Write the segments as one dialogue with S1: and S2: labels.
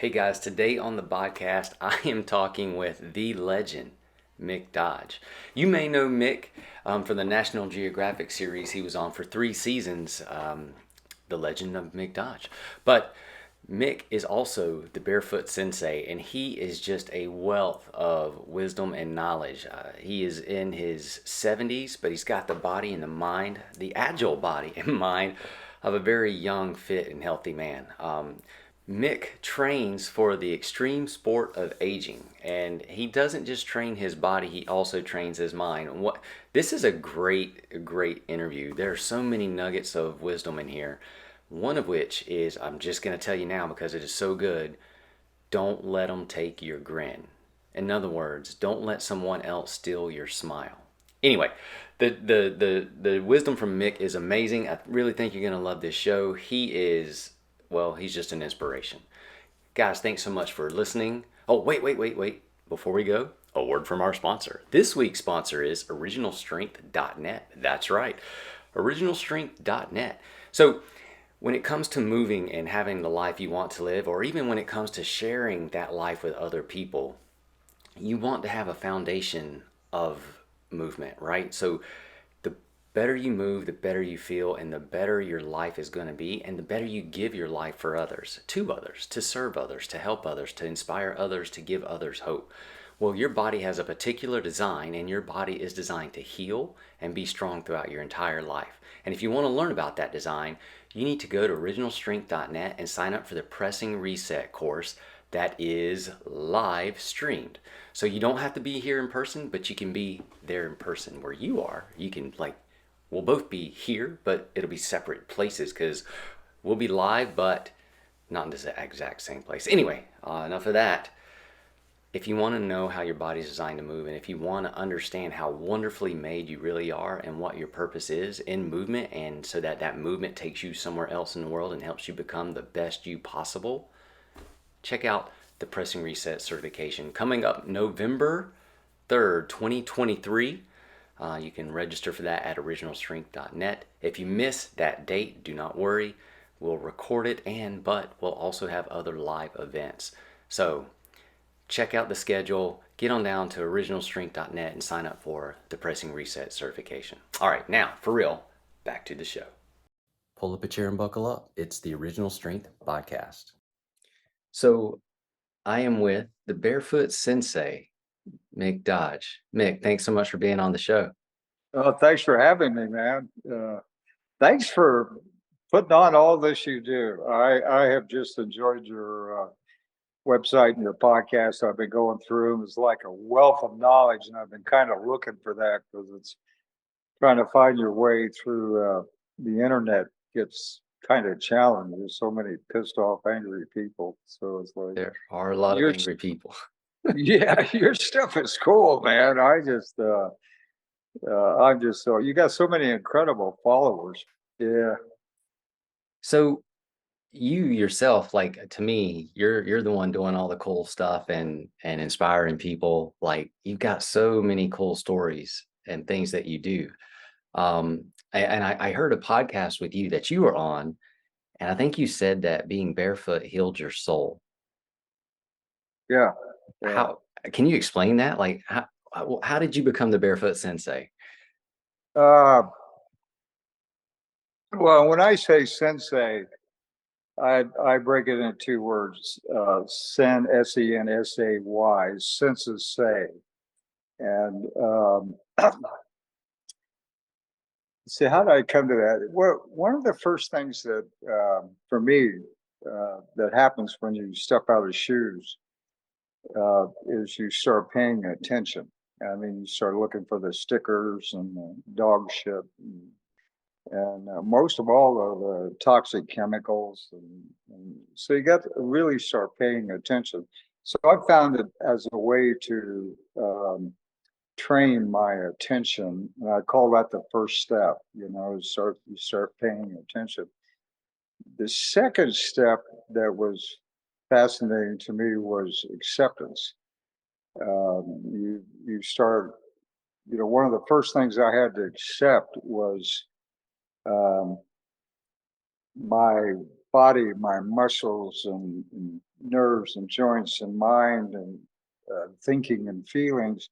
S1: Hey guys, today on the podcast, I am talking with the legend, Mick Dodge. You may know Mick from the National Geographic series he was on for 3 seasons, The Legend of Mick Dodge. But Mick is also the Barefoot Sensei, and he is just a wealth of wisdom and knowledge. He is in his 70s, but he's got the body and the mind, the agile body and mind of a very young, fit, and healthy man. Mick trains for the extreme sport of aging, and he doesn't just train his body, he also trains his mind. This is a great interview. There are so many nuggets of wisdom in here. One of which is, I'm just going to tell you now because it is so good, don't let them take your grin. In other words, don't let someone else steal your smile. Anyway, the wisdom from Mick is amazing. I really think you're going to love this show. He's just an inspiration. Guys, thanks so much for listening. Oh, wait. Before we go, a word from our sponsor. This week's sponsor is originalstrength.net. That's right, originalstrength.net. So, when it comes to moving and having the life you want to live, or even when it comes to sharing that life with other people, you want to have a foundation of movement, right? So the better you move, the better you feel, and the better your life is going to be, and the better you give your life for others, to serve others, to help others, to inspire others, to give others hope. Well, your body has a particular design, and your body is designed to heal and be strong throughout your entire life. And if you want to learn about that design, you need to go to originalstrength.net and sign up for the Pressing Reset course that is live streamed. So you don't have to be here in person, but you can be there in person where you are. You can, we'll both be here, but it'll be separate places because we'll be live, but not in the exact same place. Anyway, enough of that. If you want to know how your body's designed to move, and if you want to understand how wonderfully made you really are and what your purpose is in movement, and so that movement takes you somewhere else in the world and helps you become the best you possible, check out the Pressing Reset certification coming up November 3rd, 2023. You can register for that at originalstrength.net. If you miss that date, do not worry. We'll record it, but we'll also have other live events. So check out the schedule, get on down to originalstrength.net and sign up for the Pressing Reset certification. All right, now, for real, back to the show. Pull up a chair and buckle up. It's the Original Strength Podcast. So I am with the Barefoot Sensei, Mick Dodge. Mick, thanks so much for being on the show.
S2: Thanks for having me, man. Thanks for putting on all this you do. I have just enjoyed your website and your podcast. I've been going through them. It's like a wealth of knowledge, and I've been kind of looking for that because it's trying to find your way through the internet gets kind of challenging. There's so many pissed off, angry people. So it's like
S1: There are a lot of angry people.
S2: yeah, your stuff is cool, man. I'm just so you got so many incredible followers. Yeah.
S1: So you yourself, to me, you're the one doing all the cool stuff and inspiring people. Like, you've got so many cool stories and things that you do. I heard a podcast with you that you were on, and I think you said that being barefoot healed your soul.
S2: Yeah. Yeah.
S1: How can you explain that? Like, how did you become the Barefoot Sensei?
S2: Uh, well, when I say sensei, I break it into two words: Sensay, senses say. And see, how did I come to that? Well, one of the first things that for me that happens when you step out of shoes is you start paying attention. I mean, you start looking for the stickers and the dog shit, and most of all the toxic chemicals. And so you got to really start paying attention. So I found it as a way to train my attention, and I call that the first step. You start paying attention. The second step that was fascinating to me was acceptance. You start, one of the first things I had to accept was um, my body, my muscles, and nerves and joints and mind and thinking and feelings,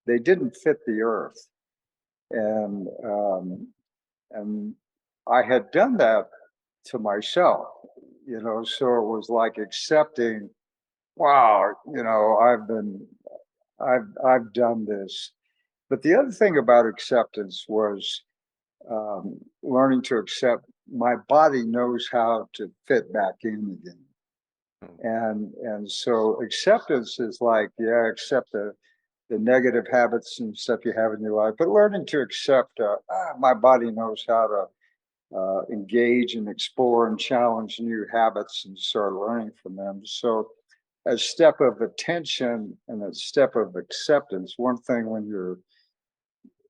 S2: they didn't fit the earth. And and I had done that to myself, so it was like accepting, wow, I've done this. But the other thing about acceptance was learning to accept my body knows how to fit back in again. And so acceptance is like, yeah, accept the negative habits and stuff you have in your life, but learning to accept my body knows how to engage and explore and challenge new habits and start learning from them. So a step of attention and a step of acceptance. One thing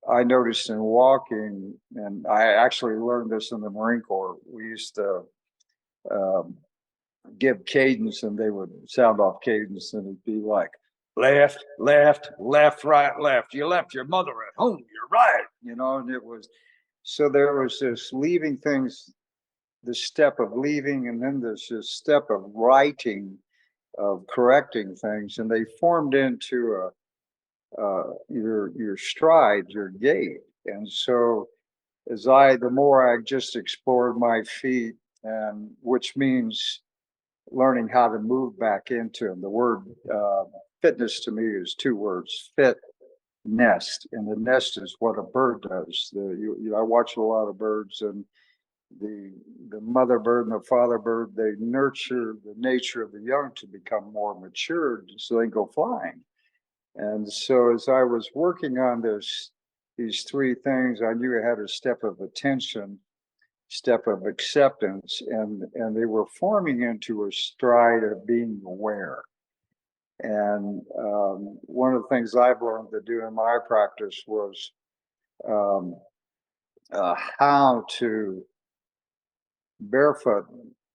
S2: I noticed in walking, and I actually learned this in the Marine Corps, we used to um, give cadence and they would sound off cadence and it'd be like, left, left, left, right, left. You left your mother at home, you're right. And it was, so there was this leaving things, the step of leaving, and then there's this step of writing, of correcting things, and they formed into your stride, your gait. And so the more I just explored my feet, and which means learning how to move back into them. The word fitness to me is two words: fit, nest, and the nest is what a bird does. I watch a lot of birds, and the mother bird and the father bird, they nurture the nature of the young to become more matured so they can go flying. And so as I was working on these three things, I knew I had a step of attention, step of acceptance, and they were forming into a stride of being aware. And one of the things I've learned to do in my practice was um, how to barefoot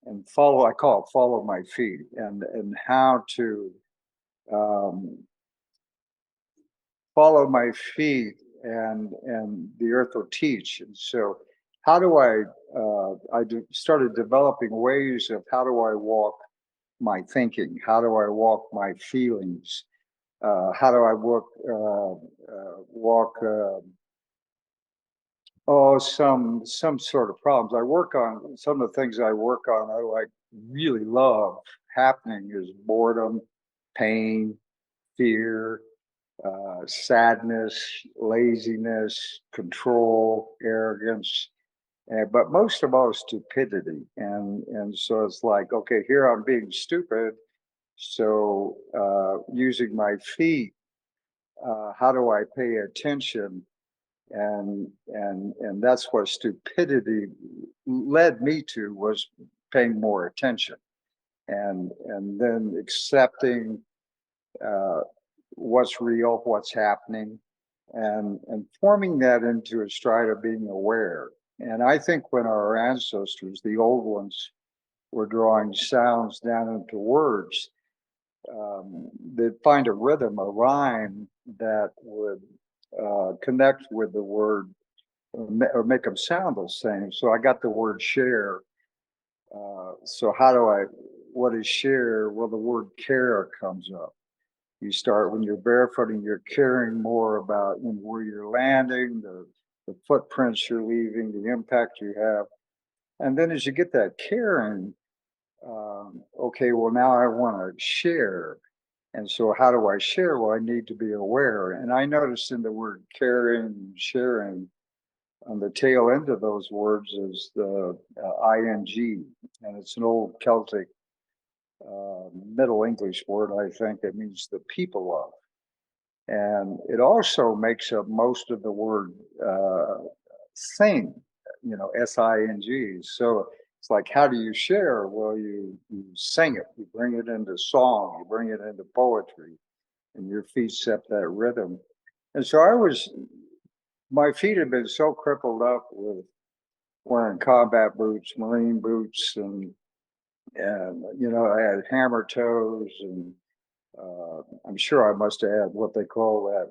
S2: and follow. I call it follow my feet, and how to um, follow my feet, and the earth will teach. And so, how do started developing ways of how do I walk my thinking? How do I walk my feelings? How do I walk some sort of problems? I work on some of the things I work on. I like really love happening is boredom, pain, fear, sadness, laziness, control, arrogance, but most of all, stupidity. And so it's like, okay, here I'm being stupid. So using my feet, how do I pay attention? And that's what stupidity led me to, was paying more attention, and then accepting uh, what's real, what's happening, and forming that into a stride of being aware. And I think when our ancestors, the old ones, were drawing sounds down into words, they'd find a rhythm, a rhyme that would connect with the word, or make them sound the same. So I got the word share. So what is share? Well, the word care comes up. You start when you're barefooting, you're caring more about where you're landing, the footprints you're leaving, the impact you have. And then as you get that caring, okay, well, now I want to share. And so how do I share? Well, I need to be aware. And I noticed in the word caring and sharing, on the tail end of those words is the ing, and it's an old Celtic Middle English word, I think. It means the people of. And it also makes up most of the word sing, sing. So it's like, how do you share? Well, you sing it, you bring it into song, you bring it into poetry, and your feet set that rhythm. And so my feet had been so crippled up with wearing combat boots, marine boots, and I had hammer toes, and I'm sure I must have had what they call that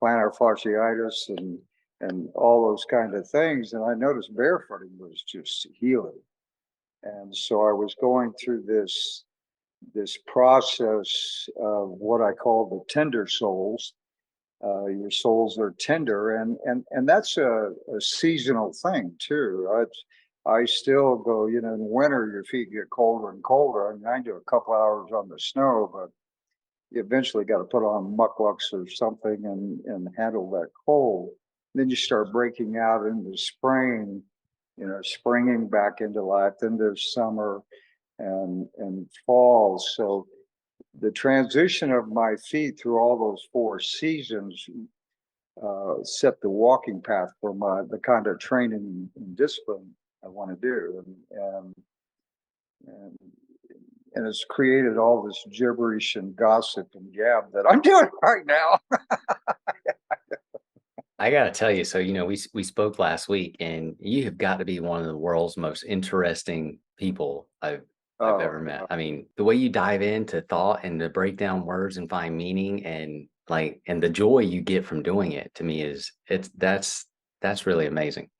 S2: plantar fasciitis, and all those kind of things. And I noticed barefooting was just healing. And so I was going through this this process of what I call the tender soles. Your soles are tender, and that's a seasonal thing too. I still go, in winter your feet get colder and colder. I mean, I do a couple hours on the snow, but you eventually got to put on mucklucks or something and handle that cold. Then you start breaking out into spring, springing back into life. Then there's summer and fall. So the transition of my feet through all those four seasons set the walking path for the kind of training and discipline I want to do, and and it's created all this gibberish and gossip and gab that I'm doing right now.
S1: I gotta tell you, so we spoke last week, and you have got to be one of the world's most interesting people I've ever met. I mean, the way you dive into thought and to break down words and find meaning, and the joy you get from doing it, to me that's really amazing.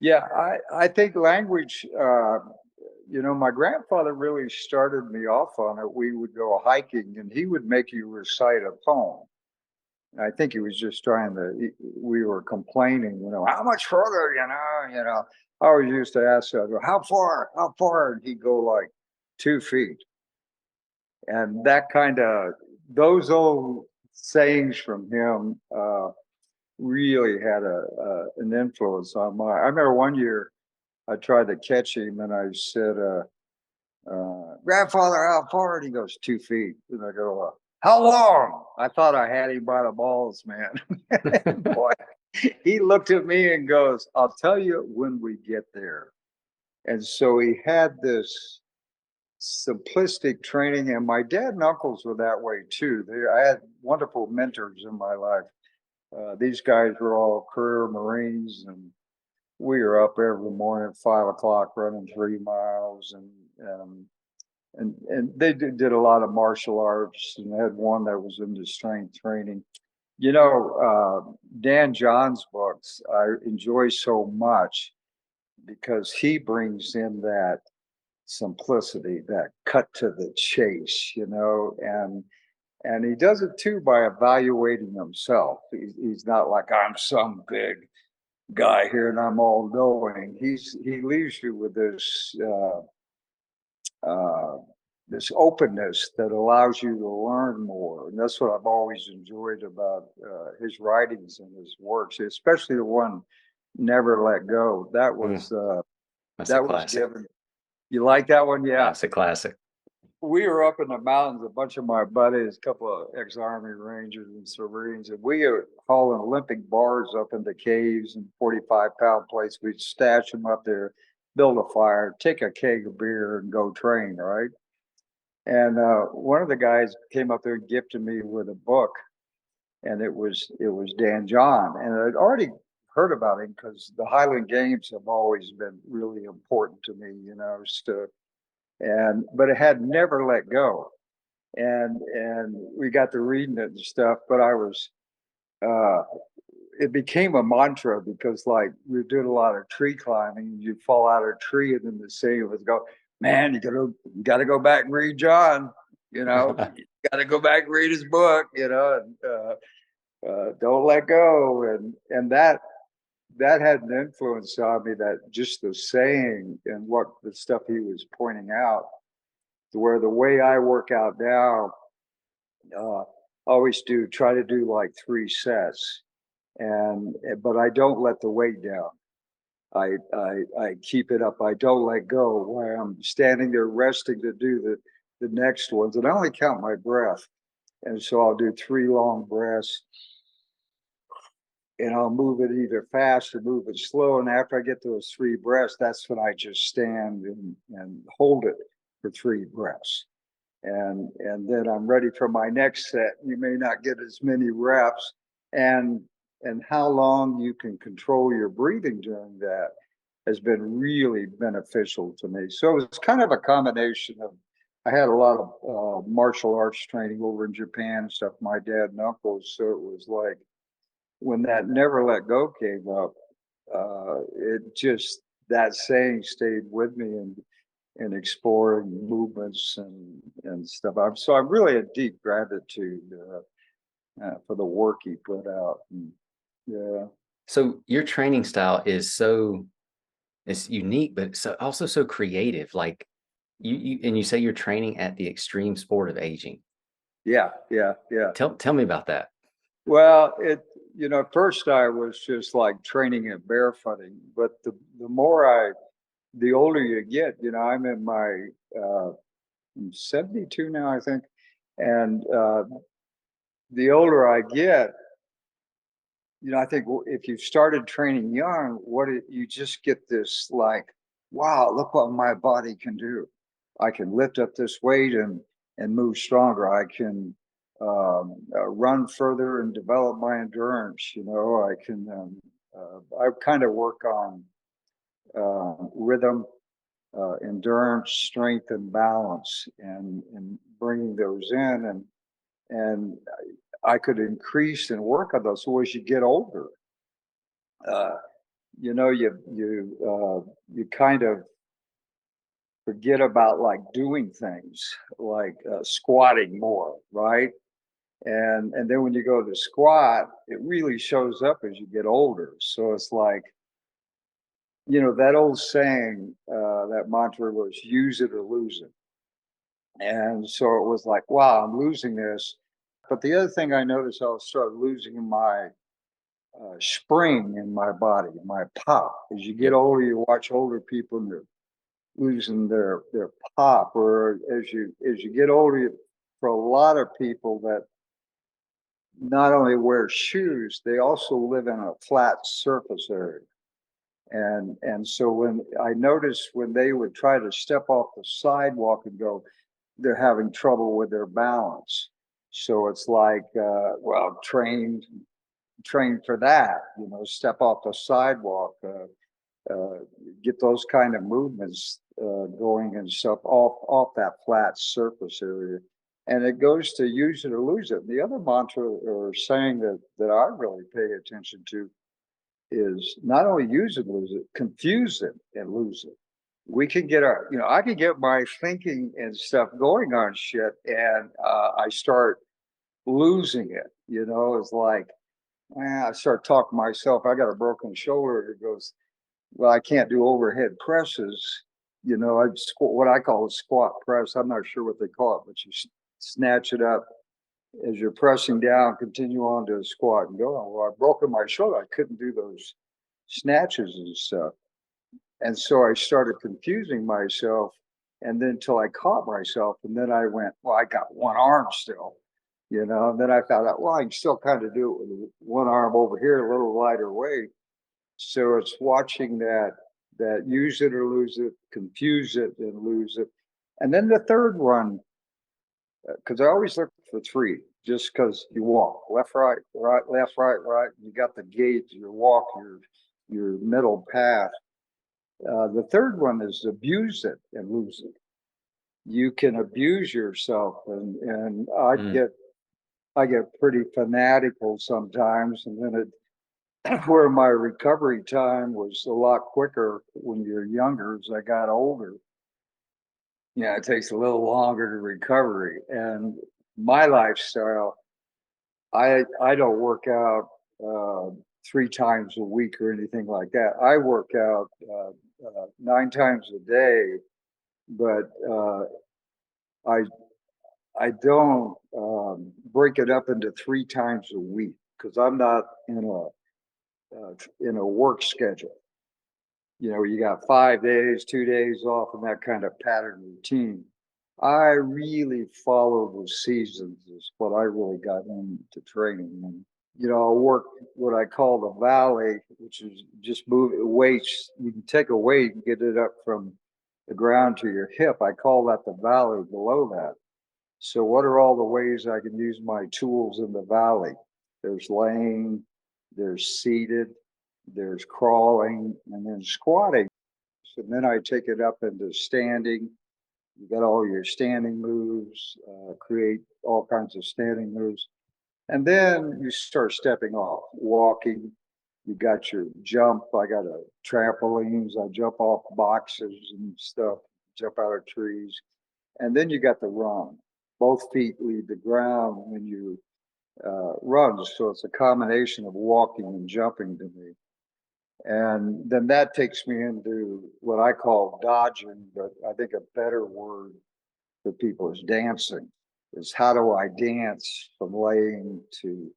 S2: Yeah, I think language. My grandfather really started me off on it. We would go hiking, and he would make you recite a poem. I think he was just trying to. We were complaining, how much further, I always used to ask, how far, how far, and he'd go like 2 feet, and that kind of those old sayings from him really had an influence on my. I remember one year I tried to catch him, and I said, "Grandfather, how far?" And he goes, 2 feet, and I go, how long? I thought I had him by the balls, man. Boy, he looked at me and goes, I'll tell you when we get there. And so he had this simplistic training, and my dad and uncles were that way too. I had wonderful mentors in my life. These guys were all career Marines, and we were up every morning at 5 o'clock running 3 miles, and they did a lot of martial arts, and had one that was into strength training. Dan John's books I enjoy so much because he brings in that simplicity, that cut to the chase, and he does it too by evaluating himself. He's not like I'm some big guy here and I'm all knowing. He leaves you with uh, this openness that allows you to learn more. And that's what I've always enjoyed about his writings and his works, especially the one "Never Let Go." That
S1: Mm,
S2: was
S1: that's a
S2: that was
S1: classic.
S2: given. You like that one? Yeah.
S1: That's a classic.
S2: We were up in the mountains, a bunch of my buddies, a couple of ex-Army Rangers and Marines, and we were hauling Olympic bars up into caves and 45-pound plates. We'd stash them up there, build a fire, take a keg of beer, and go train, right? And one of the guys came up there and gifted me with a book, and it was Dan John, and I'd already heard about him because the Highland Games have always been really important to me, so but it had Never Let Go, and we got to reading it and stuff, but I was uh it became a mantra because like we were doing a lot of tree climbing. You fall out of a tree, and then the saying was go, man, you gotta go back and read John, you gotta go back and read his book, and don't let go. And that had an influence on me, that just the saying and what the stuff he was pointing out, to where the way I work out now, uh always try to do like 3 sets, and but I don't let the weight down. I keep it up. I don't let go while I'm standing there resting to do the next ones. And I only count my breath. And so I'll do 3 long breaths, and I'll move it either fast or move it slow. And after I get those 3 breaths, that's when I just stand and hold it for 3 breaths. And then I'm ready for my next set. You may not get as many reps, and how long you can control your breathing during that has been really beneficial to me. So it's kind of a combination of. I had a lot of martial arts training over in Japan and stuff. My dad and uncles, so it was like when that "Never Let Go" came up, it just that saying stayed with me, and exploring movements and stuff. I'm really a deep gratitude for the work he put out. And, yeah.
S1: So your training style is so it's unique, but so also so creative. Like you say you're training at the extreme sport of aging.
S2: Yeah, yeah, yeah.
S1: Tell me about that.
S2: Well, at first I was just like training and barefooting, but the older you get, I'm in my, I'm 72 now, I think. And the older I get, I think if you started training young, you just get this like, wow, look what my body can do. I can lift up this weight and move stronger. I can run further and develop my endurance. I can. I kind of work on rhythm, endurance, strength, and balance, and bringing those in, and I could increase and work on those. So as you get older, uh, you kind of forget about like doing things like squatting more, right? And then when you go to squat, it really shows up as you get older. So it's like, that old saying, that mantra was use it or lose it. And so it was like, wow, I'm losing this. But the other thing I noticed, I started losing my spring in my body, my pop. As you get
S1: Yep.
S2: older, you watch older people and they're losing their pop. Or as you get older, for a lot of people that not only wear shoes, they also live in a flat surface area. And so when I noticed when they would try to step off the sidewalk and go, they're having trouble with their balance. So it's like, well, trained for that, step off the sidewalk, uh, get those kind of movements going and stuff off that flat surface area. And it goes to use it or lose it. The other mantra or saying that I really pay attention to is not only use it, lose it, confuse it and lose it. We can get I can get my thinking and stuff going on shit, and I start losing it. It's like, I start talking to myself. I got a broken shoulder. It goes, well, I can't do overhead presses. I what I call a squat press. I'm not sure what they call it, but you snatch it up as you're pressing down, continue on to a squat and go on. Well, I broken my shoulder. I couldn't do those snatches and stuff. And so I started confusing myself. And then until I caught myself. And then I went, well, I got one arm still, And then I found out, well, I can still kind of do it with one arm over here, a little lighter weight. So it's watching that use it or lose it, confuse it and lose it. And then the third one, because I always look for three, just because you walk left, right, left, right, right. You got the gait, your walk, your middle path. The third one is abuse it and lose it. You can abuse yourself, and
S1: Mm.
S2: I get pretty fanatical sometimes, and then where my recovery time was a lot quicker when you're younger. As I got older, it takes a little longer to recovery. And my lifestyle, I don't work out uh, 3 times a week or anything like that. I work out 9 times a day, but I I don't break it up into 3 times a week because I'm not in a work schedule. You got 5 days, 2 days off, and that kind of pattern routine. I really follow the seasons is what I really got into training. And, I'll work what I call the valley, which is just move weights. You can take a weight and get it up from the ground to your hip. I call that the valley below that. So what are all the ways I can use my tools in the valley? There's laying, there's seated, there's crawling, and then squatting. And then I take it up into standing. You got all your standing moves, create all kinds of standing moves. And then you start stepping off, walking. You got your jump. I got a trampolines. I jump off boxes and stuff. jump out of trees. And then you got the run. Both feet leave the ground when you run. So it's a combination of walking and jumping to me. And then that takes me into what I call dodging, but I think a better word for people is dancing. Is how do I dance from laying to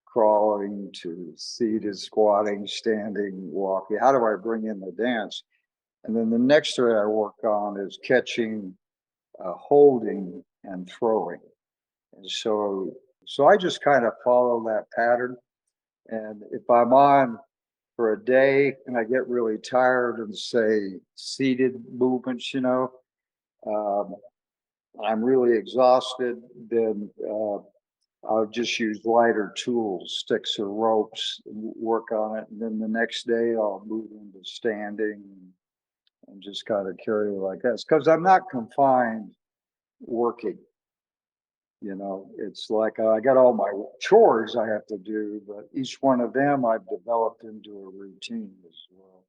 S2: crawling to seated, squatting, standing, walking? How do I bring in the dance? And then the next area I work on is catching, holding, and throwing. And so I just kind of follow that pattern. And if I'm on for a day and I get really tired and say seated movements, um, I'm really exhausted, then I'll just use lighter tools, sticks or ropes, and work on it. And then the next day I'll move into standing and just kind of carry it like this. Because I'm not confined working. It's like I got all my chores I have to do, but each one of them I've developed into a routine as well.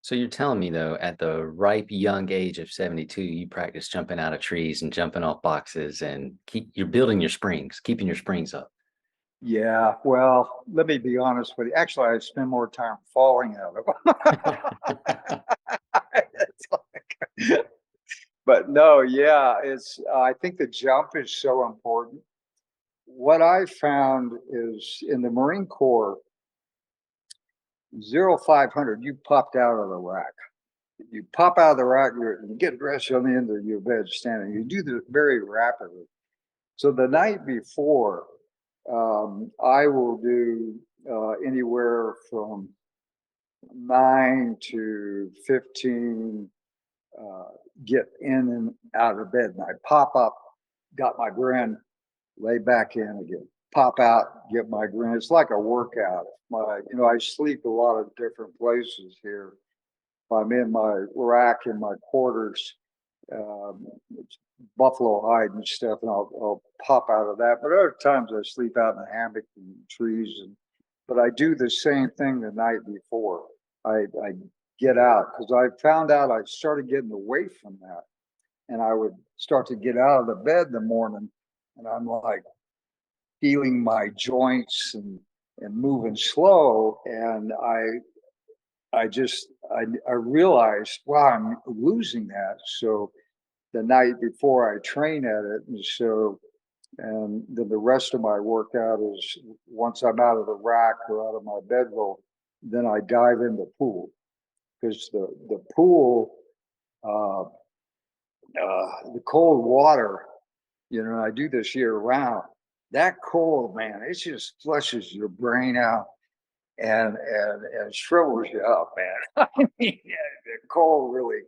S1: So you're telling me though, at the ripe young age of 72, you practice jumping out of trees and jumping off boxes and you're building your springs, keeping your springs up.
S2: Yeah, well, let me be honest with you. Actually, I spend more time falling out of them. It's like- but no, yeah, I think the jump is so important. What I found is in the Marine Corps, 0500, you popped out of the rack. You pop out of the rack, you get dressed on the end of your bed standing. You do this very rapidly. So the night before, I will do anywhere from 9 to 15, uh, get in and out of bed. And I pop up, got my grin, lay back in again, pop out, get my grin. It's like a workout. I sleep a lot of different places here. If I'm in my rack in my quarters, it's buffalo hide and stuff, and I'll pop out of that. But other times I sleep out in a hammock and trees, but I do the same thing the night before. I get out because I found out I started getting away from that, and I would start to get out of the bed in the morning, and I'm like feeling my joints and moving slow, and I realized, wow, I'm losing that. So the night before I train at it. And then the rest of my workout is once I'm out of the rack or out of my bedroll, then I dive in the pool because the pool, uh, the cold water, I do this year round. That cold, man, it just flushes your brain out and shrivels you up, man. I mean, yeah, the cold really.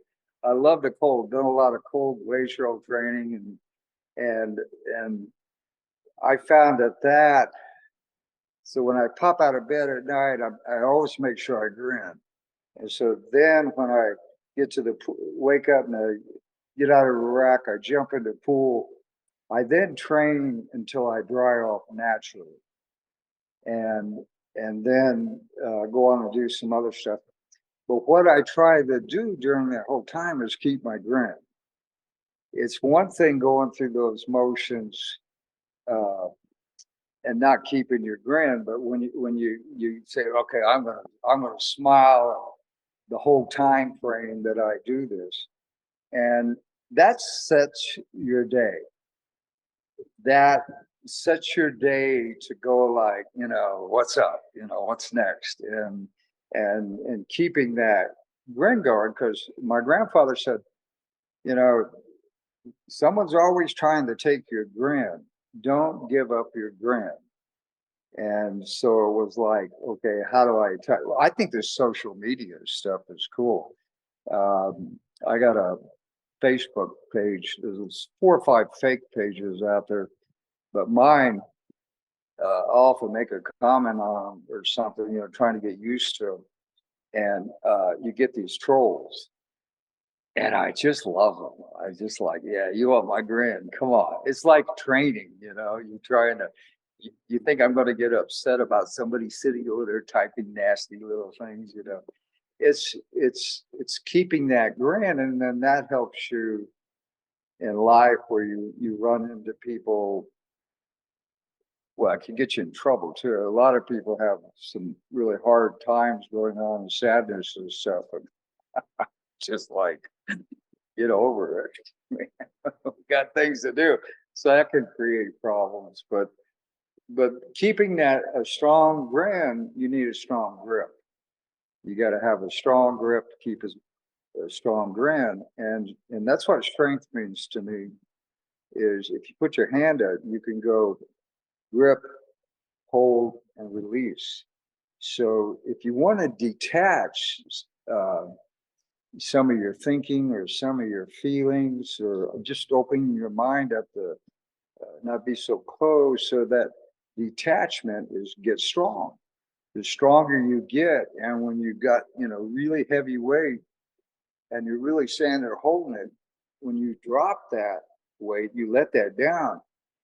S2: I love the cold. Done a lot of cold glacial training, and I found that. So when I pop out of bed at night, I always make sure I grin. And so then when I get to the wake up and I get out of the rack, I jump in the pool. I then train until I dry off naturally, and and then go on and do some other stuff. But what I try to do during that whole time is keep my grin. It's one thing going through those motions uh, and not keeping your grin, but when you say, okay, I'm gonna smile the whole time frame that I do this, and that sets your day. That sets your day to go like, what's up, what's next, and keeping that grin going. Because my grandfather said, you know, someone's always trying to take your grin. Don't give up your grin. And so it was like, okay, how do well, I think this social media stuff is cool. I got a Facebook page. There's 4 or 5 fake pages out there, but mine, I'll often make a comment on 'em or something, trying to get used to them. And you get these trolls, and I just love them. I just like, yeah, you want my grin? Come on. It's like training, you trying to, you think I'm going to get upset about somebody sitting over there typing nasty little things, it's keeping that grin, and then that helps you in life where you run into people. Well, it can get you in trouble too. A lot of people have some really hard times going on, and sadness and stuff, and just like get over it. We got things to do, so that can create problems. But keeping that a strong grin, you need a strong grip. You got to have a strong grip to keep a strong grin, and that's what strength means to me. Is if you put your hand out, you can go grip, hold, and release. So if you want to detach uh, some of your thinking or some of your feelings, or just opening your mind up to not be so closed, so that detachment is get strong. The stronger you get, and when you got really heavy weight and you're really standing there holding it, when you drop that weight, you let that down,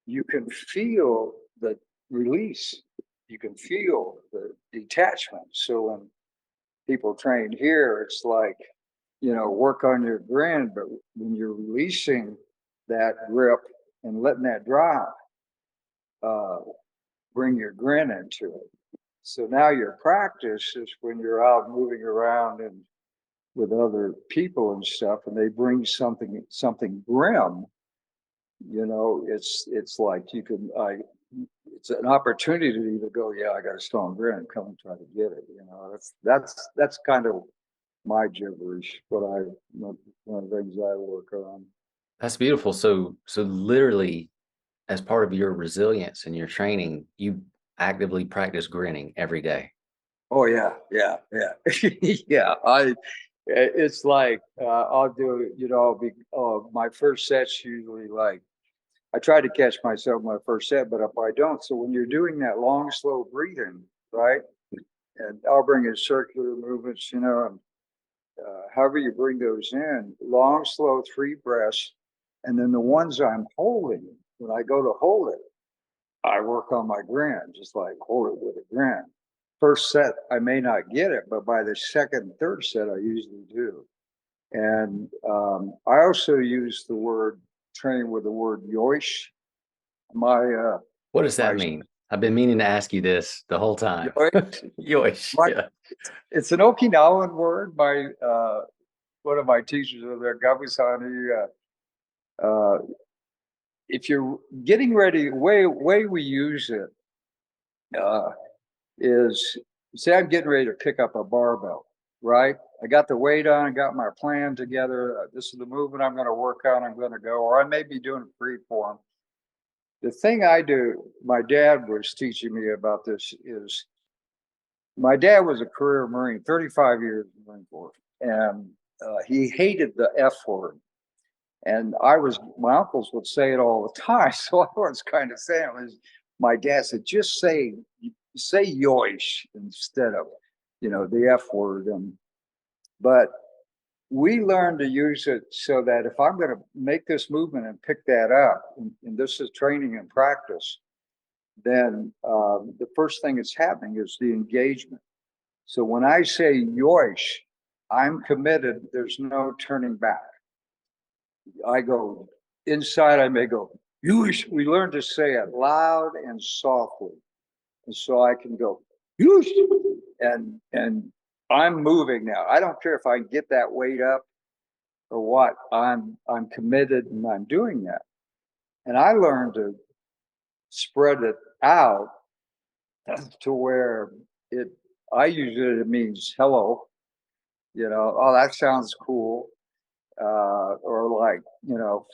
S2: you can feel the release. You can feel the detachment. So when people train here, it's like, work on your grin, but when you're releasing that grip and letting that drop, uh, bring your grin into it. So now your practice is when you're out moving around and with other people and stuff, and they bring something grim. It's like you can it's an opportunity to go, yeah, I got a strong grin, and come and try to get it. That's kind of my gibberish. One of the things I work on.
S1: That's beautiful. So literally, as part of your resilience and your training, you actively practice grinning every day.
S2: Oh yeah, yeah, yeah, yeah. It's like I'll do. I'll be. My first set's usually like I try to catch myself my first set, but if I don't, so when you're doing that long, slow breathing, right, and I'll bring in circular movements, and however you bring those in, long, slow, 3 breaths, and then the ones I'm holding, when I go to hold it, I work on my grin, just like hold it with a grin. First set, I may not get it, but by the second, third set, I usually do. And I also use the word train with the word yoish. My
S1: What does that
S2: my
S1: mean? I've been meaning to ask you this the whole time.
S2: yoish,
S1: Yoish.
S2: my,
S1: Yeah.
S2: it's an Okinawan word. My one of my teachers over there, Gabusani, uh, if you're getting ready, way we use it uh, is say I'm getting ready to pick up a barbell, right? I got the weight on, I got my plan together. This is the movement I'm going to work on. I'm going to go, or I may be doing free form. The thing I do, my dad was teaching me about this is my dad was a career Marine, 35 years in the Marine Corps, and he hated the F word. And my uncles would say it all the time. So I was kind of saying, my dad said, just say yoish instead of, the F word. But we learned to use it so that if I'm going to make this movement and pick that up, and this is training and practice, then the first thing that's happening is the engagement. So when I say yoish, I'm committed. There's no turning back. I go inside, I may go, "Yush." We learn to say it loud and softly. And so I can go, "Yush." And I'm moving now. I don't care if I get that weight up or what. I'm committed and I'm doing that. And I learned to spread it out to where it I use it means hello, oh, that sounds cool. Or like,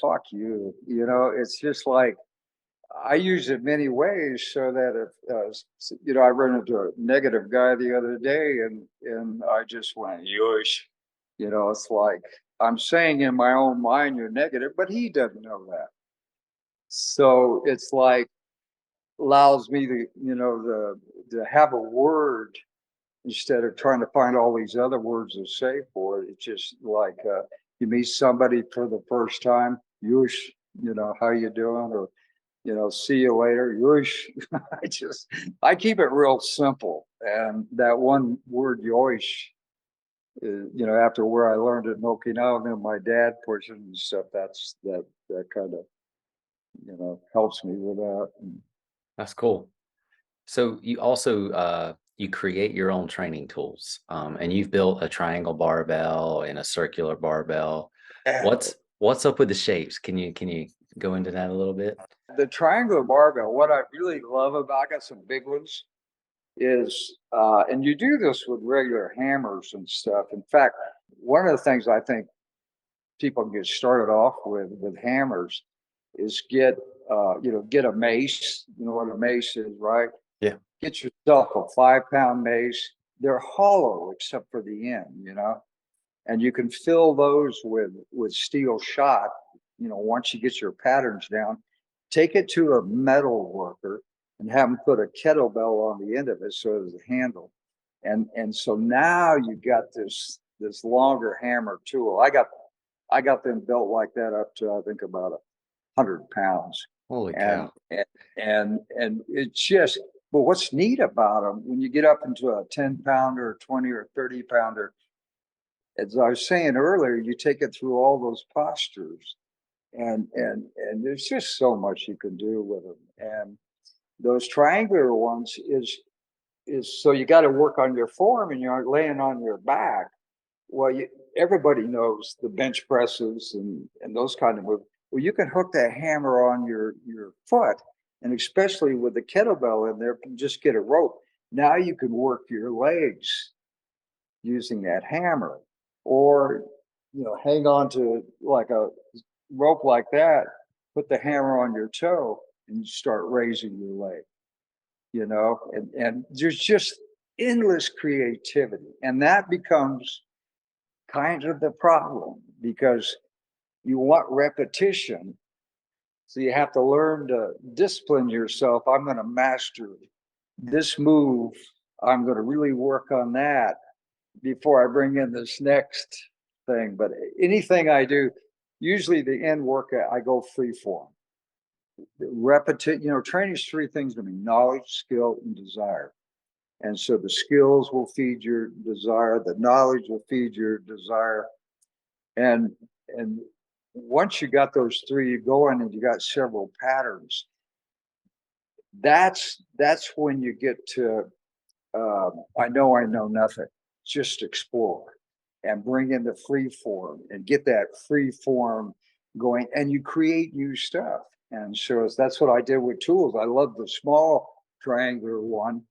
S2: fuck you. It's just like I use it many ways so that if I ran into a negative guy the other day, and I just went yush. It's like I'm saying in my own mind you're negative, but he doesn't know that. So it's like allows me to to have a word instead of trying to find all these other words to say for it. It's just like you meet somebody for the first time, yush, how you doing, or see you later, yush. I keep it real simple, and that one word yoish After where I learned in Okinawa and my dad pushing and stuff, that kind of, helps me with that. And
S1: That's cool. So you also you create your own training tools, and you've built a triangle barbell and a circular barbell.
S2: yeah,
S1: What's up with the shapes? Can you go into that a little bit?
S2: the triangular barbell, what I really love about, I got some big ones, is, and you do this with regular hammers and stuff. In fact, one of the things I think people can get started off with hammers is get a mace. You know what a mace is, right?
S1: Yeah.
S2: Get yourself a 5 pound mace. They're hollow except for the end, and you can fill those with steel shot. Once you get your patterns down, take it to a metal worker and have them put a kettlebell on the end of it so there's a handle. And so now you got this longer hammer tool. I got them built like that up to, I think, about 100 pounds.
S1: Holy
S2: And
S1: cow.
S2: and it's just, but what's neat about them, when you get up into a 10 pounder, 20 or 30 pounder, as I was saying earlier, you take it through all those postures, and there's just so much you can do with them. And those triangular ones is so you got to work on your form, and you're laying on your back. Well, everybody knows the bench presses and those kind of moves. Well, you can hook that hammer on your foot, and especially with the kettlebell in there, just get a rope. Now you can work your legs using that hammer, or hang on to like a rope like that, put the hammer on your toe, and you start raising your leg. And there's just endless creativity, and that becomes kind of the problem because you want repetition. So you have to learn to discipline yourself. I'm going to master this move. I'm going to really work on that before I bring in this next thing. But anything I do, usually the end workout, I go free form. Training is three things to me: knowledge, skill, and desire. And so the skills will feed your desire, the knowledge will feed your desire. And once you got those three going and you got several patterns, that's when you get to I know nothing. Just explore and bring in the free form and get that free form going, and you create new stuff. And so that's what I did with tools. I love the small triangular one.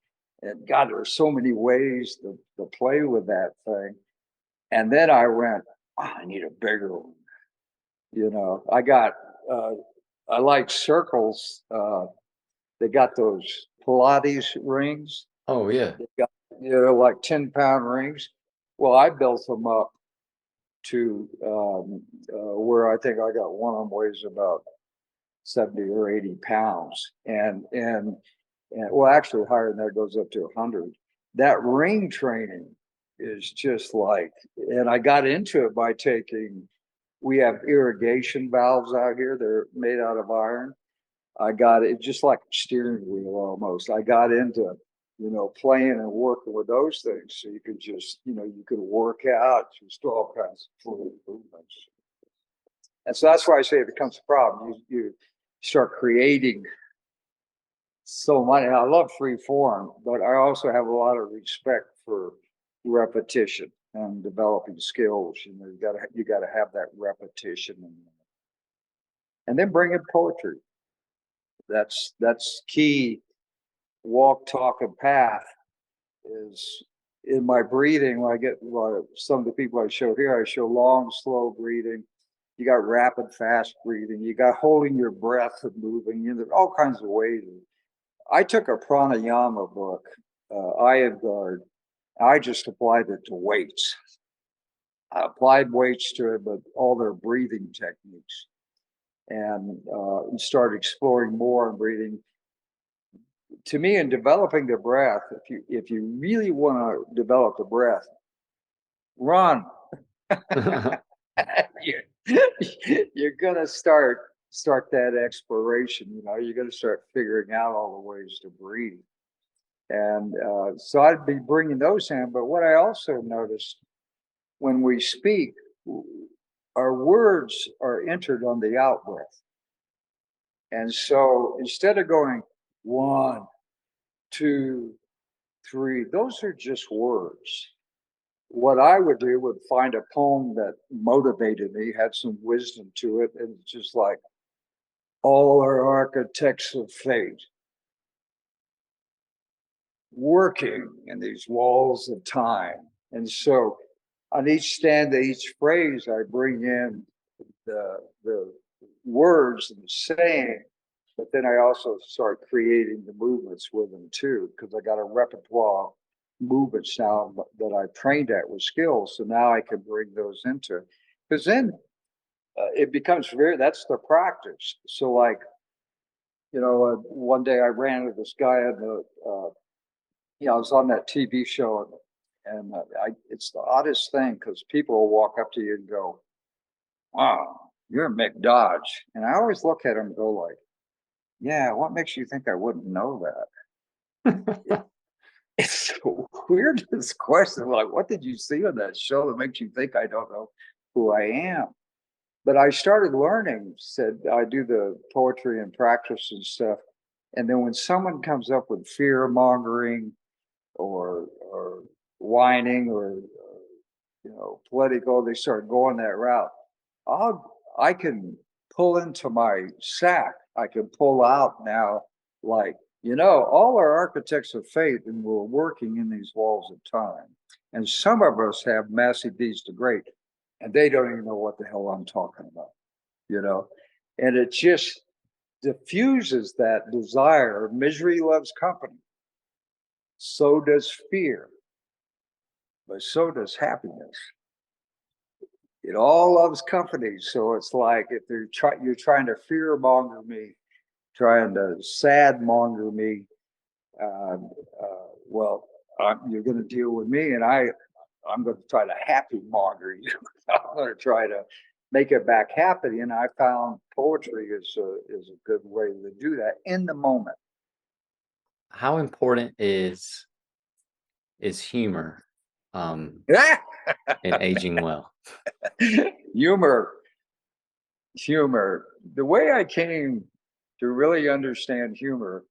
S2: And God, there are so many ways to play with that thing. And then I went, I need a bigger one. I got, uh, I like circles. They got those Pilates rings.
S1: Oh yeah.
S2: They got, like 10 pound rings. Well, I built them up to where I think I got one of them weighs about 70 or 80 pounds. And well, actually higher than that, goes up to 100. That ring training is just like, and I got into it by we have irrigation valves out here. They're made out of iron. I got it just like a steering wheel almost. I got into, playing and working with those things. So you could just, you could work out, just all kinds of fluid movements. And so that's why I say it becomes a problem. You start creating so much. And I love free form, but I also have a lot of respect for repetition and developing skills. You gotta have that repetition, and then bring in poetry. That's key. Walk, talk, and path is in my breathing. When I get some of the people I show here, I show long, slow breathing. You got rapid, fast breathing. You got holding your breath and moving. There's all kinds of ways. I took a pranayama book, Iron Guard. I just applied it to weights. I applied weights to it, but all their breathing techniques, and started exploring more and breathing. To me, in developing the breath, if you really want to develop the breath, run. you're gonna start that exploration. You're gonna start figuring out all the ways to breathe. And so I'd be bringing those in. But what I also noticed when we speak, our words are entered on the out breath. And so instead of going 1, 2, 3, those are just words. What I would do would find a poem that motivated me, had some wisdom to it, and it's just like, all are architects of fate, working in these walls of time. And so on each stanza, each phrase, I bring in the words and the saying, but then I also start creating the movements with them too, because I got a repertoire of movements now that I've trained at with skills. So now I can bring those into, because then it becomes that's the practice. So like, one day I ran into this guy in the, I was on that TV show, and it's the oddest thing because people will walk up to you and go, "Wow, you're Mick Dodge," and I always look at him and go like, "Yeah, what makes you think I wouldn't know that?" It's the weirdest question. Like, what did you see on that show that makes you think I don't know who I am? But I started learning. Said I do the poetry and practice and stuff, and then when someone comes up with fear mongering or whining or political, they start going that route. I can pull into my sack. I can pull out now, like, all our architects of faith, and we're working in these walls of time. And some of us have massive deeds to great, and they don't even know what the hell I'm talking about, you know? And it just diffuses that desire. Misery loves company. So does fear, but so does happiness. It all loves company. So it's like if you're trying to fear monger me, trying to sad monger me, uh, well, you're going to deal with me, and I'm going to try to happy monger you. I'm going to try to make it back happy. And I found poetry is a good way to do that in the moment.
S1: How important is humor in aging well?
S2: humor humor. The way I came to really understand humor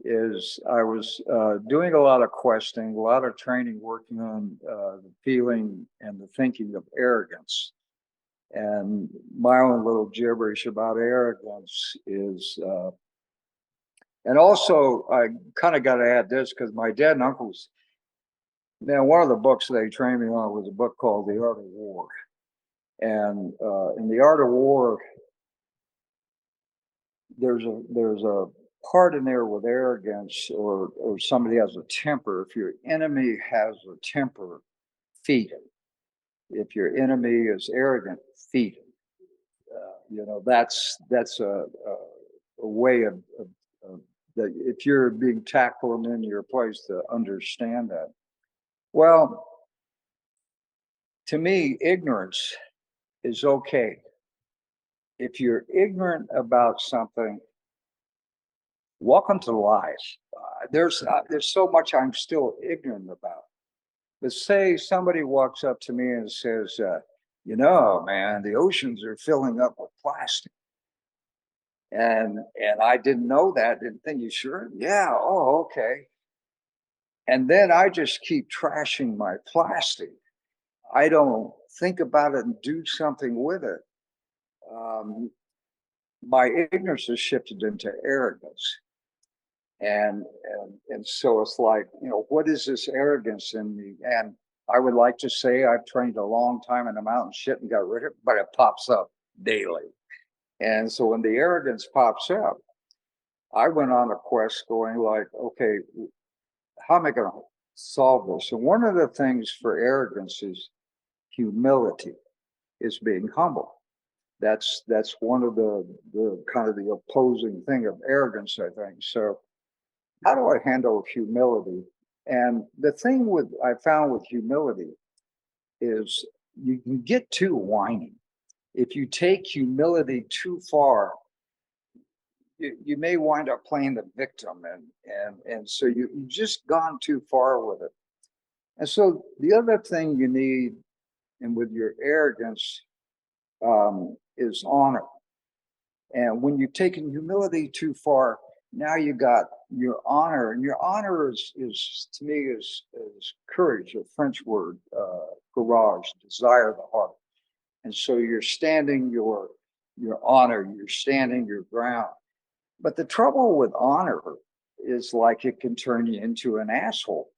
S2: is I was doing a lot of questing, a lot of training, working on the feeling and the thinking of arrogance. And my own little gibberish about arrogance is, and also I kind of got to add this because my dad and uncles, man, one of the books they trained me on was a book called The Art of War. And in The Art of War, there's a part in there with arrogance or somebody has a temper. If your enemy has a temper, feed him. If your enemy is arrogant, feed him. That's a way of that if you're being tactful and in your place to understand that. Well, to me, ignorance is okay. If you're ignorant about something, welcome to life. There's so much I'm still ignorant about. But say somebody walks up to me and says, man, the oceans are filling up with plastic. And I didn't know that. Didn't think, you sure? Yeah. Oh, okay. And then I just keep trashing my plastic. I don't think about it and do something with it. Um, my ignorance is shifted into arrogance. And so it's like, what is this arrogance in me? And I would like to say I've trained a long time in the mountain shit and got rid of it, but it pops up daily. And so when the arrogance pops up, I went on a quest going like, okay, how am I going to solve this? And one of the things for arrogance is humility, is being humble. That's one of the kind of the opposing thing of arrogance, I think. So how do I handle humility? And the thing I found with humility is you can get too whiny. If you take humility too far, you may wind up playing the victim, and so you just gone too far with it. And so the other thing you need and with your arrogance is honor. And when you've taken humility too far, now you got your honor, and your honor is to me is courage, a French word, courage, desire the heart. And so you're standing your honor, you're standing your ground. But the trouble with honor is like it can turn you into an asshole.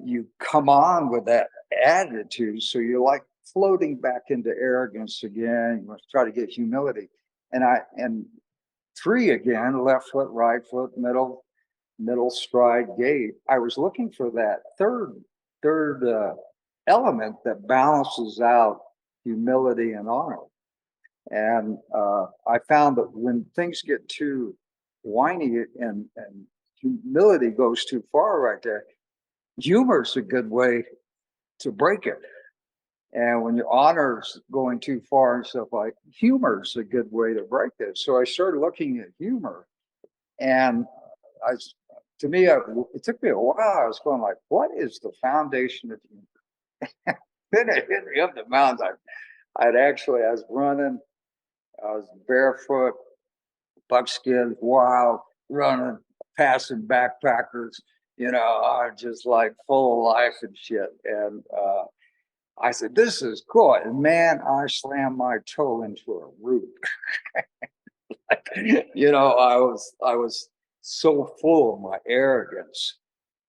S2: You come on with that attitude, so you're like floating back into arrogance again. You must try to get humility, and three again: left foot, right foot, middle stride, gait. I was looking for that third element that balances out humility and honor. And I found that when things get too whiny and humility goes too far right there, humor is a good way to break it. And when your honor's going too far and stuff, like humor's a good way to break it. So I started looking at humor, and I, to me, it took me a while. I was going like, what is the foundation of humor? Then it hit me up the mountains. I was running, I was barefoot, buckskin, wild, running, passing backpackers. I'm just like full of life and shit. And I said, this is cool. And man, I slammed my toe into a root. I was so full of my arrogance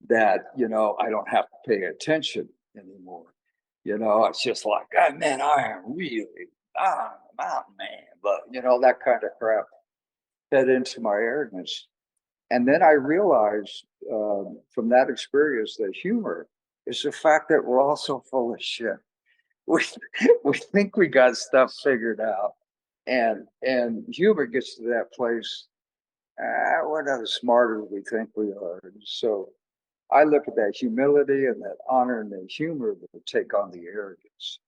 S2: that, I don't have to pay attention anymore. It's just like, God, man, I'm a mountain man. But, that kind of crap fed into my arrogance. And then I realized from that experience that humor is the fact that we're all so full of shit. We, we think we got stuff figured out. And humor gets to that place. We're not as smart as we think we are. And so I look at that humility and that honor and that humor to take on the arrogance.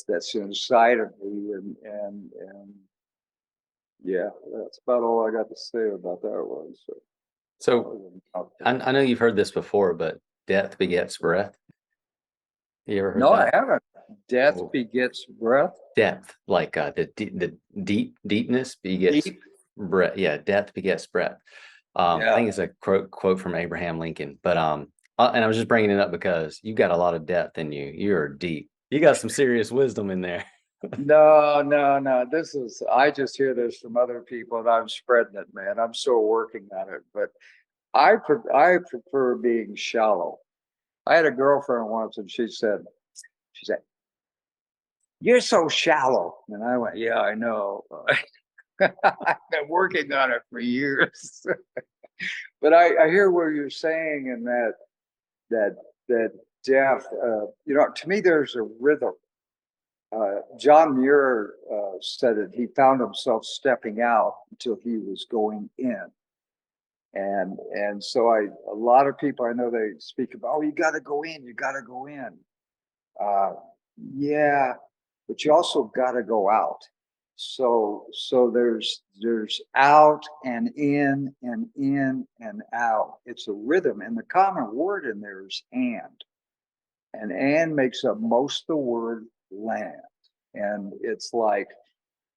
S2: That's inside of me. And yeah, that's about all I got to say about that one.
S1: So I know you've heard this before, but death begets breath. You ever heard
S2: No,
S1: that?
S2: I haven't. Death begets breath.
S1: Depth, like the deepness begets
S2: Deep.
S1: breath. Yeah, death begets breath. I think it's a quote from Abraham Lincoln. But and I was just bringing it up because you got a lot of depth in you. You're deep. You got some serious wisdom in there.
S2: No. I just hear this from other people and I'm spreading it, man. I'm still working on it, but I prefer being shallow. I had a girlfriend once and she said, you're so shallow. And I went, yeah, I know. I've been working on it for years. But I hear what you're saying, and that death, to me, there's a rhythm. John Muir said it. He found himself stepping out until he was going in. And so a lot of people I know, they speak about, oh, you got to go in, yeah, but you also got to go out. So there's out and in and out. It's a rhythm, and the common word in there is and makes up most of the word land. And it's like,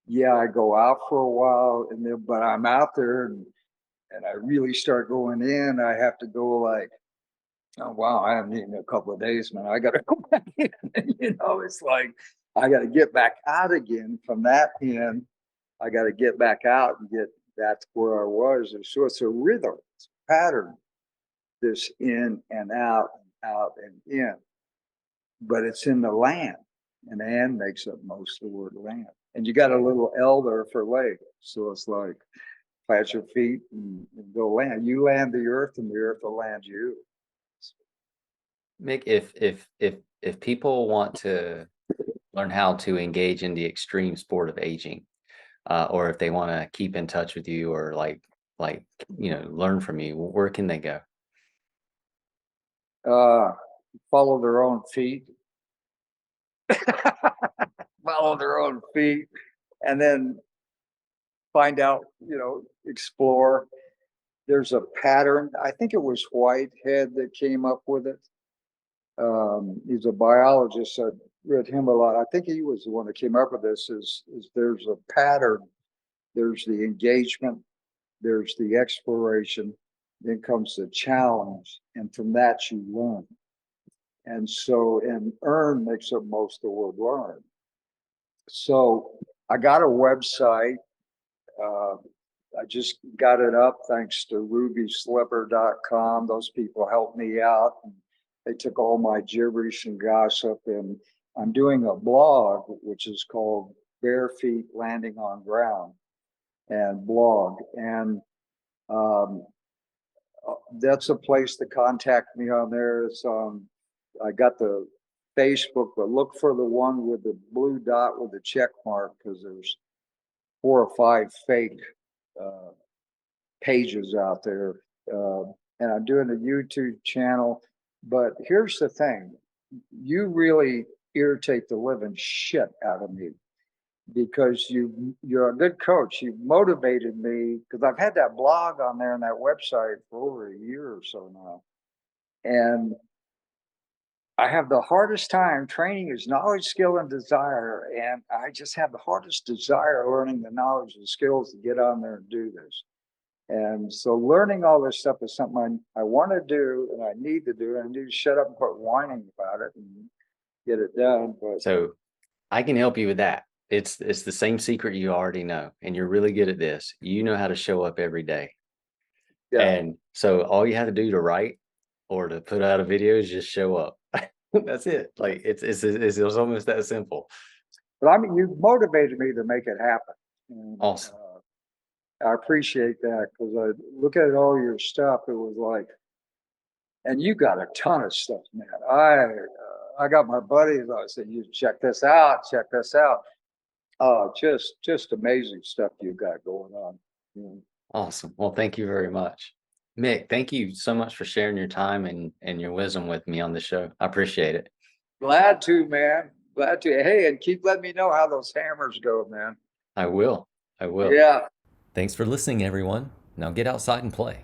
S2: yeah, I go out for a while, but I'm out there, and I really start going in. I have to go like, oh wow, I haven't eaten in a couple of days, man. I got to go back in. It's like I got to get back out again from that in. I got to get back out and get back to where I was. And so it's a rhythm, it's a pattern. This in and out and in, but it's in the land, and makes up most of the word land. And you got a little L there for leg, so it's like plant your feet and go land. You land the earth, and the earth will land you.
S1: Mick, if people want to learn how to engage in the extreme sport of aging, or if they want to keep in touch with you, or like learn from you, where can they go?
S2: Follow their own feet. Follow their own feet, and then find out, explore. There's a pattern. I think it was Whitehead that came up with it. He's a biologist. read him a lot. I think he was the one that came up with this. Is there's a pattern. There's the engagement. There's the exploration. Then comes the challenge, and from that you learn. And so, and earn makes up most of the word learn. So I got a website. Uh, I just got it up thanks to rubyslipper.com. Those people helped me out. And they took all my gibberish and gossip. And I'm doing a blog, which is called Bare Feet Landing on Ground and blog. And um, that's a place to contact me on there. It's I got the Facebook, but look for the one with the blue dot with the check mark because there's 4 or 5 fake uh, pages out there. And I'm doing a YouTube channel. But here's the thing, you really irritate the living shit out of me because you're a good coach. You motivated me because I've had that blog on there and that website for over a year or so now. And I have the hardest time. Training is knowledge, skill, and desire. And I just have the hardest desire learning the knowledge and skills to get on there and do this. And so learning all this stuff is something I want to do and I need to do. And I need to shut up and quit whining about it and get it done. But
S1: So I can help you with that. It's the same secret you already know, and you're really good at this. You know how to show up every day.
S2: yeah,
S1: And so all you have to do to write or to put out a video is just show up. That's it. Like it's almost that simple.
S2: but I mean, you motivated me to make it happen. And,
S1: Awesome.
S2: I appreciate that because I look at all your stuff. It was like, and you got a ton of stuff, man. I got my buddies. I said, you check this out, check this out. Just amazing stuff you got going on. Mm.
S1: Awesome. Well, thank you very much. Mick, thank you so much for sharing your time and your wisdom with me on the show. I appreciate it.
S2: Glad to, man. Glad to. Hey, and keep letting me know how those hammers go, man.
S1: I will.
S2: Yeah.
S1: Thanks for listening, everyone. Now get outside and play.